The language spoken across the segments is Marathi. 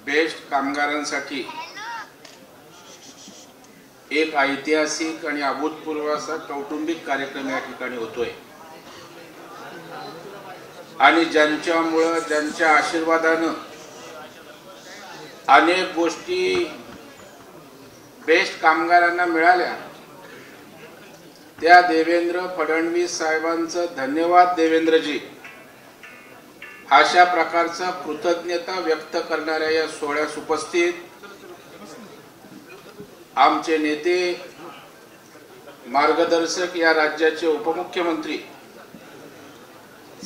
बेस्ट कामगारांसाठी एक ऐतिहासिक आणि अभूतपूर्व असा कौटुंबिक कार्यक्रम या ठिकाणी होतोय आणि ज्यांच्यामुळे ज्यांच्या आशीर्वादाने अनेक गोष्टी बेस्ट कामगारांना मिळाल्या त्या देवेंद्र फडणवीस साहेबांचं धन्यवाद देवेंद्रजी अशा प्रकारचा कृतज्ञता व्यक्त करणाऱ्या या सोहळ्यास उपस्थित आमचे नेते मार्गदर्शक या राज्याचे उपमुख्यमंत्री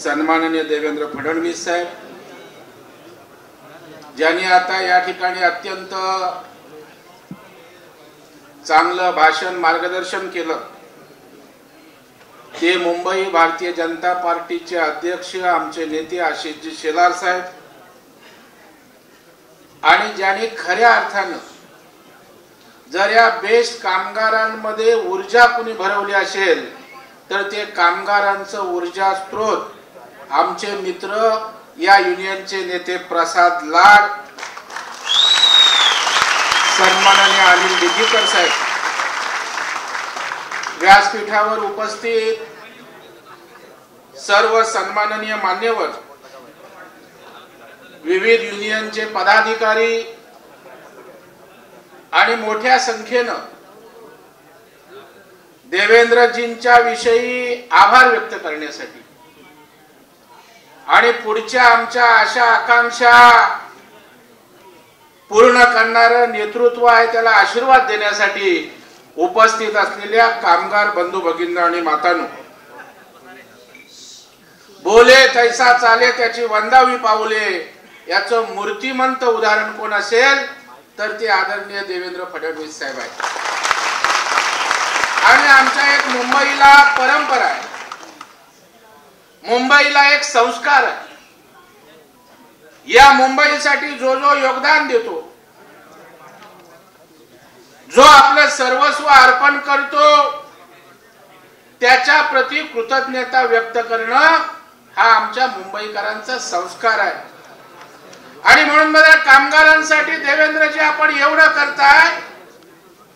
सन्माननीय देवेंद्र फडणवीस साहेब ज्यांनी आता या ठिकाणी अत्यंत चांगलं भाषण मार्गदर्शन केलं ते मुंबई भारतीय जनता पार्टीचे अध्यक्ष आमचे नेते आशिषजी शेलार साहेब आणि ज्यांनी खऱ्या अर्थानं जर या बेस्ट कामगारांमध्ये ऊर्जा कुणी भरवली असेल तर ते कामगारांचं ऊर्जा स्त्रोत आमचे मित्र या युनियनचे नेते प्रसाद लाड सन्माननीय अनिल डिग्गीकर साहेब व्यासपीठावर उपस्थित सर्व सन्माननीय मान्यवर विविध युनियनचे पदाधिकारी आणि मोठ्या संख्येनं देवेंद्रजींच्या विषयी आभार व्यक्त करण्यासाठी आणि पुढच्या आमच्या आशा आकांक्षा पूर्ण करणारं नेतृत्व आहे त्याला आशीर्वाद देण्यासाठी उपस्थित असलेल्या कामगार बंधू भगिनी आणि मातांनो, बोले तैसा चाले त्याची वंदावी पाऊले याचं मूर्तिमंत उदाहरण कोण असेल तर ते आदरणीय देवेंद्र फडणवीस साहेब आहेत. आणि आमच्या एक मुंबईला परंपरा आहे, मुंबईला एक संस्कार आहे. या मुंबईसाठी जो जो योगदान देतो, जो आपलं सर्वस्व अर्पण करतो त्याच्या प्रती कृतज्ञता व्यक्त करणं हा आमच्या मुंबईकरांचा संस्कार आहे. आणि म्हणून मला कामगारांसाठी देवेंद्रजी आपण एवढं करताय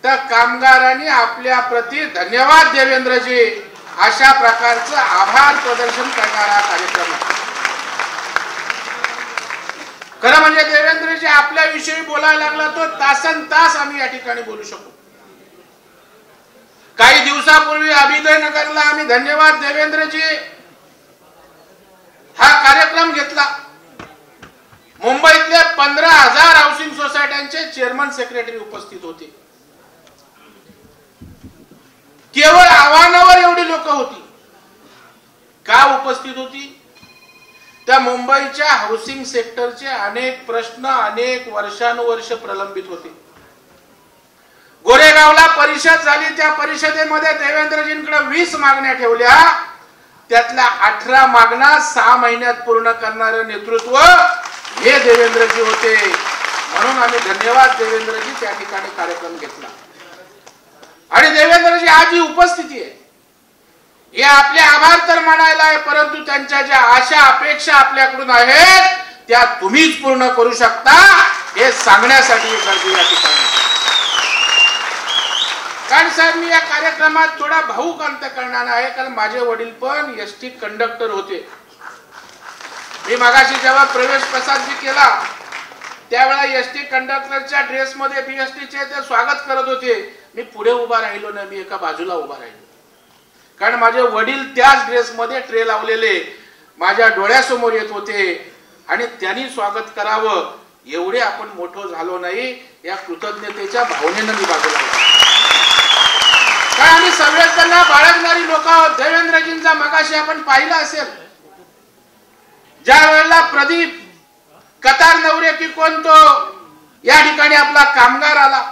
तर कामगारांनी आपल्या प्रती धन्यवाद देवेंद्रजी अशा प्रकारचं आभार प्रदर्शन करणारा कार्यक्रम आहे. खरं म्हणजे देवेंद्रजी आपल्या विषयी बोलायला लागला तो तासन तास आम्ही या ठिकाणी बोलू शकू. काही दिवसापूर्वी अभिदयनगरला आम्ही धन्यवाद देवेंद्रजी हा कार्यक्रम घेतला. मुंबईतले 15,000 हाऊसिंग सोसायट्यांचे चेअरमन सेक्रेटरी उपस्थित होते. केवळ आव्हानावर एवढी लोक होती. का उपस्थित होती? त्या मुंबईच्या हाऊसिंग सेक्टरचे अनेक प्रश्न अनेक वर्षानुवर्ष प्रलंबित होते. गोरेगावला परिषद झाली, त्या परिषदेमध्ये देवेंद्रजींकडे 20 मागण्या ठेवल्या, त्यातल्या 18 मागण्या 6 महिन्यात पूर्ण करणारे नेतृत्व हे देवेंद्रजी होते. म्हणून आम्ही धन्यवाद देवेंद्रजी त्या ठिकाणी कार्यक्रम घेतला. आणि देवेंद्रजी आज ही उपस्थिती आहे हे आपले आभार तर मानायला आहे, परंतु त्यांच्या ज्या आशा अपेक्षा आपल्याकडून आहेत त्या तुम्हीच पूर्ण करू शकता हे सांगण्यासाठी गर्दी या ठिकाणी. कारण साहेब मी या कार्यक्रमात थोडा भावुक अंत करणार आहे, कारण माझे वडील पण एसटी कंडक्टर होते. मी मगाशी जेव्हा प्रवेश प्रसादजी केला त्यावेळेला एसटी कंडक्टरच्या ड्रेसमध्ये बीएसटीचे ते स्वागत करत होते. मी पुढे उभा राहिलो नाही, मी एका बाजूला उभा राहिलो, कारण माझे वडील त्याच ड्रेसमध्ये ट्रे लावलेले माझ्या डोळ्यासमोर येत होते आणि त्यांनी स्वागत करावं एवढे आपण मोठं झालो नाही या कृतज्ञतेच्या भावनेनं मी बाजूला. काय आम्ही संवेदना बाळगणारी लोक आहोत. देवेंद्रजींचा मगाशी आपण पाहिलं असेल, ज्या वेळेला प्रदीप कतार नवरे की कोण तो या ठिकाणी आपला कामगार आला,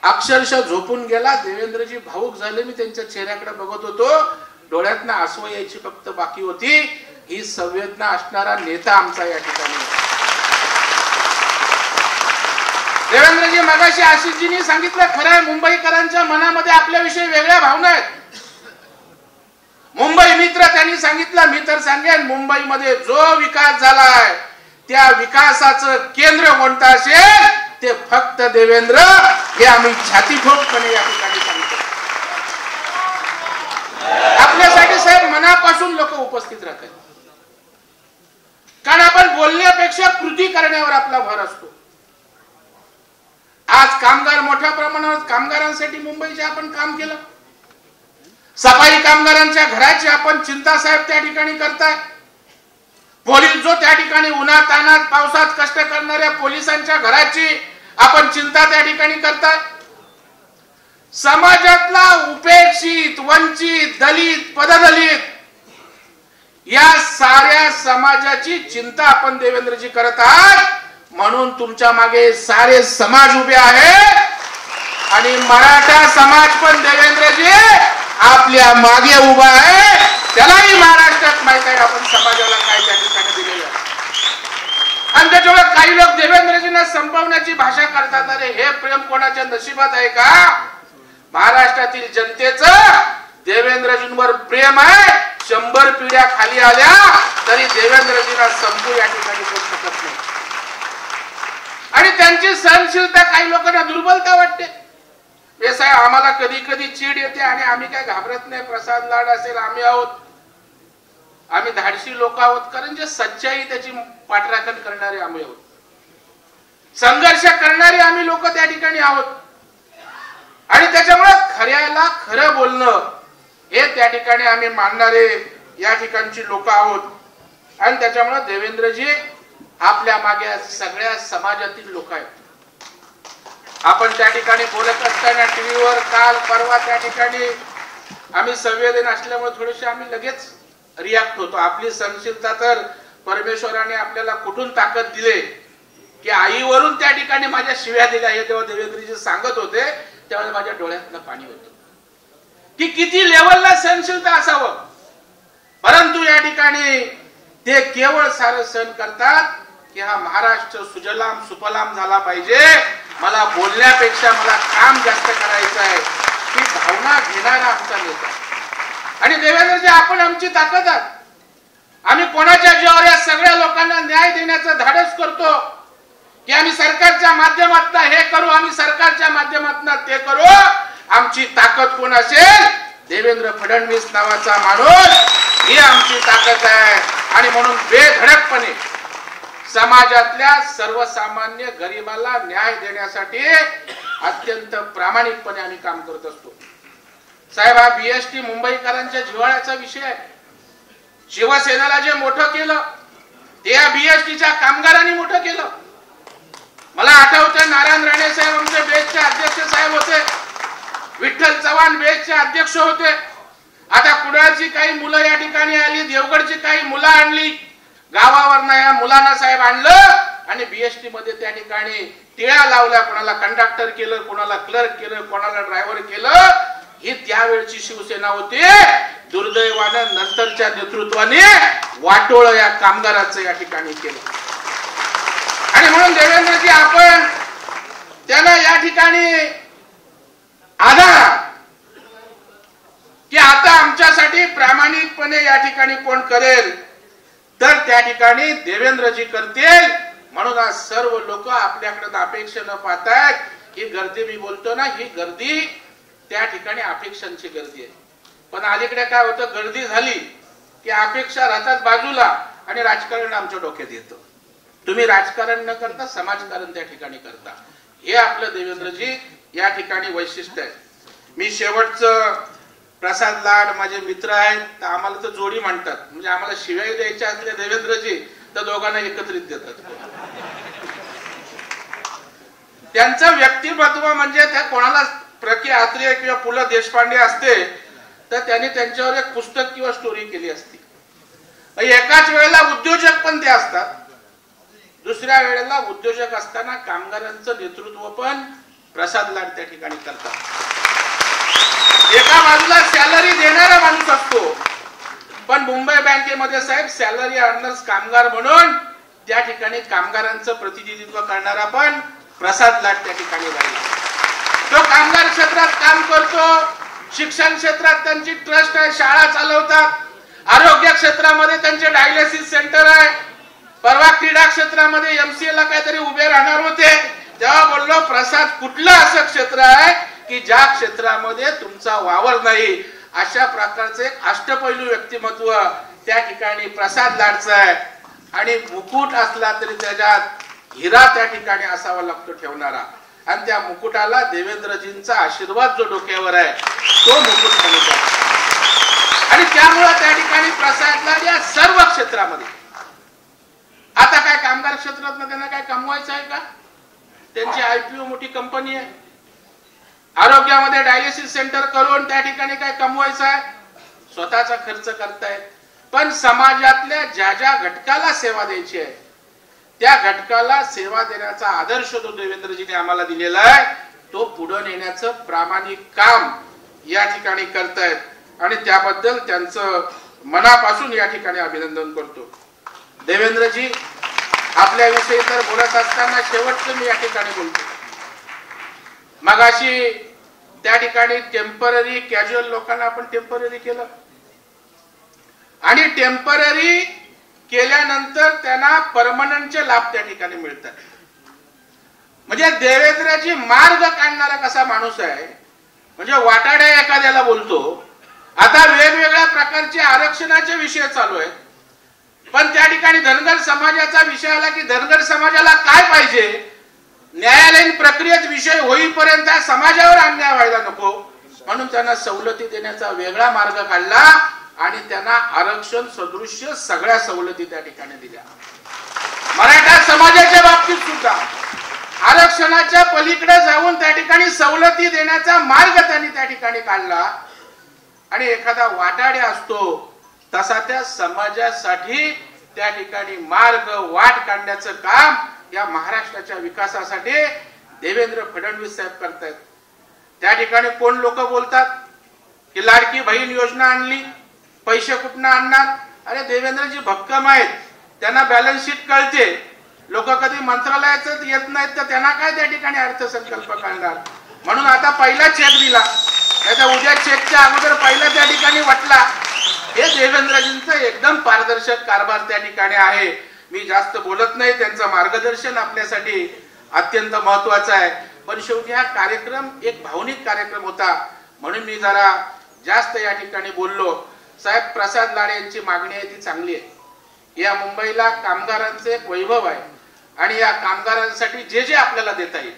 अक्षरशः झोपून गेला. देवेंद्रजी भावुक झाले. मी त्यांच्या चेहऱ्याकडे बघत होतो, डोळ्यातनं आसू यायची फक्त बाकी होती. ही संवेदना असणारा नेता आमचा या ठिकाणी. देवेंद्रजी मगाशी आशिषजींनी सांगितलं, खरं आहे मुंबईकरांच्या मनामध्ये आपल्याविषयी वेगळ्या भावना आहेत. मुंबई मित्र त्यांनी सांगितलं, मी तर सांगेन मुंबईमध्ये जो विकास झालाय त्या विकासाचं केंद्र कोणतं असेल ते फक्त देवेंद्र, हे आम्ही छातीठोकपणे या ठिकाणी सांगतो. आपल्यासाठी साहेब मनापासून लोक उपस्थित राहतात, कारण आपण बोलण्यापेक्षा कृती करण्यावर आपला भर असतो. आज कामगार मोठ्या प्रमाणावर, कामगारांसाठी मुंबईचे आपण काम केलं. सफाई कामगारांच्या घराची आपण चिंता साहेब त्या ठिकाणी करताय. पोलीस जो त्या ठिकाणी उन्हात तानात पावसात कष्ट करणाऱ्या पोलिसांच्या घराची आपण चिंता त्या ठिकाणी करताय. समाजातला उपेक्षित, वंचित, दलित, पददलित या साऱ्या समाजाची चिंता आपण देवेंद्रजी करत आहात. म्हणून तुमच्या मागे सारे समाज उभे आहेत आणि मराठा समाज पण देवेंद्रजी आपल्या मागे उभा आहे. त्यालाही महाराष्ट्रात माहित आहे आपण समाजाला काय त्या ठिकाणी दिलेलं आहे. आणि त्याच्यामुळे काही लोक देवेंद्रजींना संपवण्याची भाषा करतात. अरे हे प्रेम कोणाच्या नशिबात आहे का? महाराष्ट्रातील जनतेचं देवेंद्रजींवर प्रेम आहे. 100 पिढ्या खाली आल्या तरी देवेंद्रजींना संपू या ठिकाणी होऊ शकत नाही. आणि त्यांची सहनशीलता काही लोकांना दुर्बलता वाटते. हे साहेब आम्हाला कधी कधी चीड येते आणि आम्ही काय घाबरत नाही. प्रसाद लाड असेल, आम्ही आहोत, आम्ही धाडशी लोक आहोत, कारण जे सच्चाई त्याची पाठराखण करणारे आम्ही आहोत, संघर्ष करणारे आम्ही लोक त्या ठिकाणी आहोत. आणि त्याच्यामुळे खऱ्याला खरं बोलणं हे त्या ठिकाणी आम्ही मानणारे या ठिकाणची लोक आहोत. आणि त्याच्यामुळे देवेंद्रजी आपल्या मागे सगळ्या समाजातील लोक आहेत. आपण त्या ठिकाणी बोलत असताना टीव्हीवर काल परवा त्या ठिकाणी आम्ही संवेदन असल्यामुळे थोडेसे आम्ही लगेच रिॲक्ट होतो. आपली सहनशीलता तर परमेश्वराने आपल्याला कुठून ताकद दिले की आईवरून त्या ठिकाणी माझ्या शिव्या दिल्या. हे तेव्हा देवेंद्रजी सांगत होते त्यावेळेस माझ्या डोळ्यातनं पाणी होतं की किती लेवलला सहनशीलता असावं. परंतु या ठिकाणी ते केवळ सारं सहन करतात की हा महाराष्ट्र सुजलाम सुफलाम झाला पाहिजे, मला बोलण्यापेक्षा मला काम जास्त करायचं आहे, ही भावना घेणारा आमचा नेता. आणि देवेंद्रजी आपण आमची ताकद आहात. आम्ही कोणाच्या जीवावर या सगळ्या लोकांना न्याय देण्याचं धाडस करतो की आम्ही सरकारच्या माध्यमातून हे करू, आम्ही सरकारच्या माध्यमातून ते करू. आमची ताकद कोण असेल? देवेंद्र फडणवीस नावाचा माणूस, ही आमची ताकद आहे. आणि म्हणून बेधडकपणे समाजातल्या सर्वसामान्य गरिबाला न्याय देण्यासाठी अत्यंत प्रामाणिकपणे आम्ही काम करत असतो. साहेब हा बीएसटी मुंबईकरांच्या जिव्हाळ्याचा विषय आहे. शिवसेनेला जे मोठं केलं ते या बीएसटीच्या कामगारांनी मोठं केलं. मला आठवतं नारायण राणे साहेब आमचे बेस्टचे अध्यक्ष साहेब होते, विठ्ठल चव्हाण बेस्टचे अध्यक्ष होते. आता कुडाळची काही मुलं या ठिकाणी आली, देवगडची काही मुलं आणली, गावावरनं या मुलांना साहेब आणलं आणि बीएसटी मध्ये त्या ठिकाणी टिळा लावल्या. कोणाला कंडक्टर केलं, कोणाला क्लर्क केलं, कोणाला ड्रायव्हर केलं. ही त्यावेळची शिवसेना होती. दुर्दैवानं नंतरच्या नेतृत्वाने वाटोळ या कामगारांचं या ठिकाणी केलं. आणि म्हणून देवेंद्रजी आपण त्यांना या ठिकाणी आधार की आता आमच्यासाठी प्रामाणिकपणे या ठिकाणी कोण करेल तर त्या ठिकाणी देवेंद्रजी करतील. म्हणून आज सर्व लोक आपल्याकडे अपेक्षेनं पाहतायत. ही गर्दी मी बोलतो ना, ही गर्दी त्या ठिकाणी अपेक्षांची गर्दी आहे. पण अलीकडे काय होतं, गर्दी झाली की अपेक्षा राहतात बाजूला आणि राजकारण आमच्या डोक्यात येतं. तुम्ही राजकारण न करता समाजकारण त्या ठिकाणी करता. हे आपलं देवेंद्रजी या ठिकाणी वैशिष्ट्य आहे. मी शेवटचं प्रसाद लाड माझे मित्र आहेत, तर आम्हाला तर जोडी म्हणतात. म्हणजे आम्हाला शिवाय द्यायच्या असल्या देवेंद्रजी तर दोघांना एकत्रित देतात. त्यांचं व्यक्तिमत्व म्हणजे त्या कोणाला प्रकी आत्रेय किंवा पु ल देशपांडे असते तर त्यांनी त्यांच्यावर एक पुस्तक किंवा स्टोरी केली असती. एकाच वेळेला उद्योजक पण ते असतात, दुसऱ्या वेळेला उद्योजक असताना कामगारांचं नेतृत्व पण प्रसाद लाड त्या ठिकाणी करतात. एका बाजूला सॅलरी देणारा माणूस असतो, पण मुंबई बँकेमध्ये साहेब सॅलरी अर्नर्स कामगार म्हणून त्या ठिकाणी कामगारांचं प्रतिनिधित्व करणारा पण प्रसाद लाड त्या ठिकाणी राहिला. तो कामगार क्षेत्रात काम करतो, शिक्षण क्षेत्रात त्यांची ट्रस्ट आहे, शाळा चालवतात, आरोग्य क्षेत्रामध्ये त्यांचे डायलिसिस सेंटर आहे, परवा क्रीडा क्षेत्रामध्ये MCA ला काहीतरी उभे राहणार होते, तेव्हा बोललो प्रसाद कुठलं असं क्षेत्र आहे की ज्या क्षेत्रामध्ये तुमचा वावर नाही. अशा प्रकारचे एक अष्टपैलू व्यक्तिमत्व त्या ठिकाणी प्रसाद लाडचं आहे. आणि मुकुट असला तरी त्याच्यात हिरा त्या ठिकाणी असावा लागतो ठेवणारा, आणि त्या मुकुटाला देवेंद्रजींचा आशीर्वाद जो डोक्यावर आहे तो मुकुट म्हणून. आणि त्यामुळे त्या ठिकाणी प्रसादला या सर्व क्षेत्रामध्ये, आता काय कामगार क्षेत्रात त्यांना काय कमवायचं आहे का? त्यांची IPO मोठी कंपनी आहे. आरोग्यामध्ये डायलिसिस सेंटर करून त्या ठिकाणी काय कमवायचं आहे? स्वतःचा खर्च करतायत. पण समाजातल्या ज्या ज्या घटकाला सेवा द्यायची आहे त्या घटकाला सेवा देण्याचा आदर्श जो देवेंद्रजीने आम्हाला दिलेला आहे तो पुढे नेण्याचं प्रामाणिक काम या ठिकाणी करतायत. आणि त्याबद्दल त्यांचं मनापासून या ठिकाणी अभिनंदन करतो. देवेंद्रजी आपल्याविषयी तर बोलत असताना शेवटचं मी या ठिकाणी बोलतो. मगाशी त्या ठिकाणी टेम्पररी कॅज्युअल लोकांना आपण टेम्पररी केलं, आणि टेम्पररी केल्यानंतर त्यांना परमनंटचे लाभ त्या ठिकाणी मिळतात. म्हणजे देवेंद्रजी मार्ग काढणारा कसा माणूस आहे, म्हणजे वाटाड्या एखाद्याला बोलतो. आता वेगवेगळ्या प्रकारचे आरक्षणाचे विषय चालू आहेत, पण त्या ठिकाणी धनगर समाजाचा विषय आला की धनगर समाजाला काय पाहिजे, न्यायालयीन प्रक्रियेत विषय होईपर्यंत समाजावर अन्याय व्हायला नको म्हणून त्यांना सवलती देण्याचा वेगळा मार्ग काढला आणि त्यांना आरक्षण सदृश्य सगळ्या सवलती त्या ठिकाणी दिल्या. मराठा समाजाच्या बाबतीत सुद्धा आरक्षणाच्या पलीकडे जाऊन त्या ठिकाणी सवलती देण्याचा मार्ग त्यांनी त्या ठिकाणी काढला. आणि एखादा वाटाड्या असतो तसा त्या समाजासाठी त्या ठिकाणी मार्ग वाट काढण्याचं काम या महाराष्ट्राच्या विकासासाठी देवेंद्र फडणवीस साहेब करतायत. त्या ठिकाणी कोण लोक बोलतात की लाडकी बहीण योजना आणली, पैसे कुठनं आणणार? अरे देवेंद्रजी भक्कम आहेत, त्यांना बॅलन्स शीट कळते. लोक कधी मंत्रालयात येत नाहीत तर त्यांना काय त्या ठिकाणी अर्थसंकल्प कळणार. म्हणून आता पहिला चेक दिला, त्याचा उद्या चेकच्या अगोदर पहिला त्या ठिकाणी वाटला. हे देवेंद्रजींचं एकदम पारदर्शक कारभार त्या ठिकाणी आहे. मी जास्त बोलत नाही, त्यांचं मार्गदर्शन आपल्यासाठी अत्यंत महत्वाचं आहे. पण शेवटी हा कार्यक्रम एक भावनिक कार्यक्रम होता म्हणून मी जरा जास्त या ठिकाणी बोललो. साहेब, प्रसाद लाड यांची मागणी आहे ती चांगली आहे. या मुंबईला कामगारांचे एक वैभव आहे आणि या कामगारांसाठी जे जे आपल्याला देता येईल,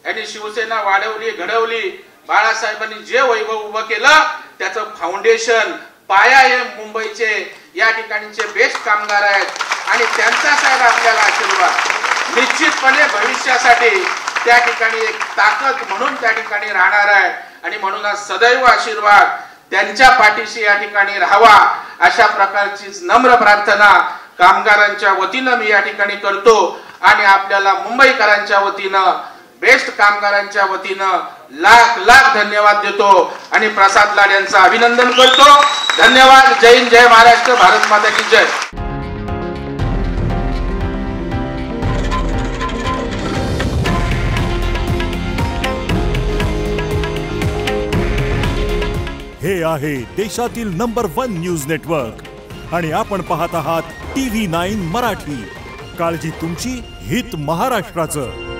यांनी शिवसेना वाढवली, घडवली, बाळासाहेबांनी जे वैभव उभं केलं त्याचं फाउंडेशन पाया हे मुंबईचे या ठिकाणचे बेस्ट कामगार आहेत आणि त्यांचा साहेब आपल्याला आशीर्वाद निश्चितपणे भविष्यासाठी त्या ठिकाणी एक ताकद म्हणून त्या ठिकाणी राहणार आहे. आणि म्हणूनच सदैव आशीर्वाद त्यांच्या पाठीशी या ठिकाणी राहावा अशा प्रकारची नम्र प्रार्थना कामगारांच्या वतीनं मी या ठिकाणी करतो. आणि आपल्याला मुंबईकरांच्या वतीनं, बेस्ट कामगारांच्या वतीनं लाख लाख धन्यवाद देतो आणि प्रसाद लाड यांचं अभिनंदन करतो. धन्यवाद. जय हिंद, जय महाराष्ट्र, भारत माता की जय. हे आहे देशातील नंबर 1 न्यूज नेटवर्क आणि आपण पाहत आहात TV9 मराठी. काळजी तुमची, हित महाराष्ट्राचं.